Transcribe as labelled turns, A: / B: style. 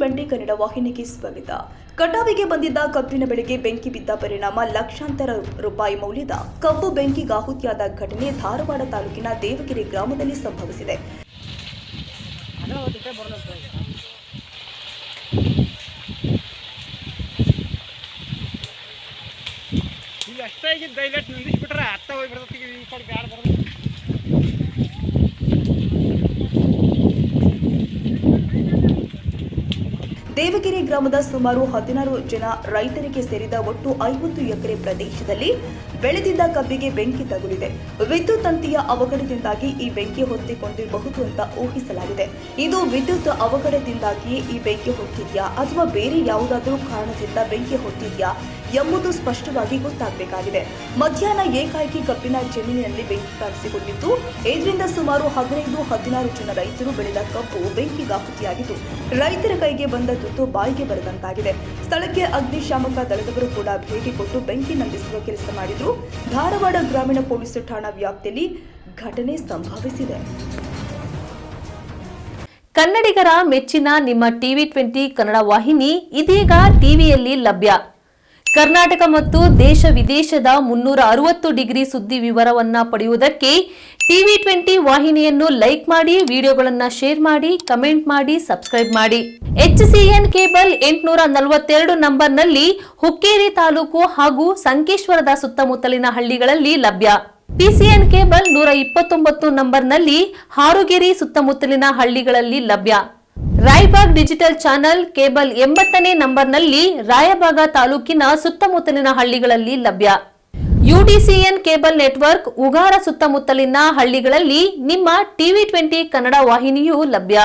A: ಟಿವಿ20 ಕನ್ನಡ ವಾಹಿನಿಗೆ ಸ್ವಾಗತ. ಕಟಾವಿಗೆ ಬಂದಿದ್ದ ಕಬ್ಬಿನ ಬೆಳೆಗೆ ಬೆಂಕಿ ಬಿದ್ದ ಪರಿಣಾಮ ಲಕ್ಷಾಂತರ ರೂಪಾಯಿ ಮೌಲ್ಯದ ಕಬ್ಬು ಬೆಂಕಿಗಾಹುತಿಯಾದ ಘಟನೆ ಧಾರವಾಡ ತಾಲೂಕಿನ ದೇವಗಿರಿ ಗ್ರಾಮದಲ್ಲಿ ಸಂಭವಿಸಿದೆ. ದೇವಗಿರಿ ಗ್ರಾಮದ ಸುಮಾರು 16 ಜನ ರೈತರಿಗೆ ಸೇರಿದ ಒಟ್ಟು 50 ಎಕರೆ ಪ್ರದೇಶದಲ್ಲಿ ಬೆಳೆದಿದ್ದ ಕಬ್ಬಿಗೆ ಬೆಂಕಿ ತಗುಲಿದೆ. ವಿದ್ಯುತ್ ತಂತಿಯ ಅವಘಡದಿಂದಾಗಿ ಈ ಬೆಂಕಿ ಹೊತ್ತಿಕೊಂಡಿರಬಹುದು ಅಂತ ಊಹಿಸಲಾಗಿದೆ. ಇದು ವಿದ್ಯುತ್ ಅವಘಡದಿಂದಾಗಿಯೇ ಈ ಬೆಂಕಿ ಹೊತ್ತಿದೆಯಾ ಅಥವಾ ಬೇರೆ ಯಾವುದಾದರೂ ಕಾರಣದಿಂದ ಬೆಂಕಿ ಹೊತ್ತಿದೆಯಾ ಎಂಬುದು ಸ್ಪಷ್ಟವಾಗಿ ಗೊತ್ತಾಗಬೇಕಾಗಿದೆ. ಮಧ್ಯಾಹ್ನ ಏಕಾಏಕಿ ಕಬ್ಬಿನ ಜಮೀನಿನಲ್ಲಿ ಬೆಂಕಿ ಕಾಣಿಸಿಕೊಂಡಿದ್ದು, ಇದರಿಂದ ಸುಮಾರು 15-16 ಜನ ರೈತರು ಬೆಳೆದ ಕಬ್ಬು ಬೆಂಕಿಗಾಹುತಿಯಾಗಿದ್ದು, ರೈತರ ಕೈಗೆ ಬಂದ ತುತ್ತು ಬಾಯಿಗೆ ಬರದಂತಾಗಿದೆ. ಸ್ಥಳಕ್ಕೆ ಅಗ್ನಿಶಾಮಕ ದಳದವರು ಕೂಡ ಭೇಟಿ ಕೊಟ್ಟು ಬೆಂಕಿ ನಂದಿಸುವ ಕೆಲಸ ಮಾಡಿದ್ರು. ಧಾರವಾಡ ಗ್ರಾಮೀಣ ಪೊಲೀಸ್ ಠಾಣಾ ವ್ಯಾಪ್ತಿಯಲ್ಲಿ ಘಟನೆ ಸಂಭವಿಸಿದೆ.
B: ಕನ್ನಡಿಗರ ಮೆಚ್ಚಿನ ನಿಮ್ಮ ಟಿವಿ20 ಕನ್ನಡ ವಾಹಿನಿ ಇದೀಗ ಟಿವಿಯಲ್ಲಿ ಲಭ್ಯ. ಕರ್ನಾಟಕ ಮತ್ತು ದೇಶ ವಿದೇಶದ 360 ಡಿಗ್ರಿ ಸುದ್ದಿ ವಿವರವನ್ನ ಪಡೆಯುವುದಕ್ಕೆ ಟಿವಿ20 ವಾಹಿನಿಯನ್ನು ಲೈಕ್ ಮಾಡಿ, ವಿಡಿಯೋಗಳನ್ನು ಶೇರ್ ಮಾಡಿ, ಕಮೆಂಟ್ ಮಾಡಿ, ಸಬ್ಸ್ಕ್ರೈಬ್ ಮಾಡಿ. HCN ಕೇಬಲ್ 842 ನಂಬರ್ನಲ್ಲಿ ಹುಕ್ಕೇರಿ ತಾಲೂಕು ಹಾಗೂ ಸಂಕೇಶ್ವರದ ಸುತ್ತಮುತ್ತಲಿನ ಹಳ್ಳಿಗಳಲ್ಲಿ ಲಭ್ಯ. PCN ಕೇಬಲ್ 129 ನಂಬರ್ನಲ್ಲಿ ಹಾರುಗೆರೆ ಸುತ್ತಮುತ್ತಲಿನ ಹಳ್ಳಿಗಳಲ್ಲಿ ಲಭ್ಯ. ರಾಯಬಾಗ್ ಡಿಜಿಟಲ್ ಚಾನೆಲ್ ಕೇಬಲ್ 80ನೇ ನಂಬರ್ನಲ್ಲಿ ರಾಯಬಾಗ ತಾಲೂಕಿನ ಸುತ್ತಮುತ್ತಲಿನ ಹಳ್ಳಿಗಳಲ್ಲಿ ಲಭ್ಯ. UDCN ಕೇಬಲ್ ನೆಟ್ವರ್ಕ್ ಉಗಾರ ಸುತ್ತಮುತ್ತಲಿನ ಹಳ್ಳಿಗಳಲ್ಲಿ ನಿಮ್ಮ ಟಿವಿ20 ಕನ್ನಡ ವಾಹಿನಿಯೂ ಲಭ್ಯ.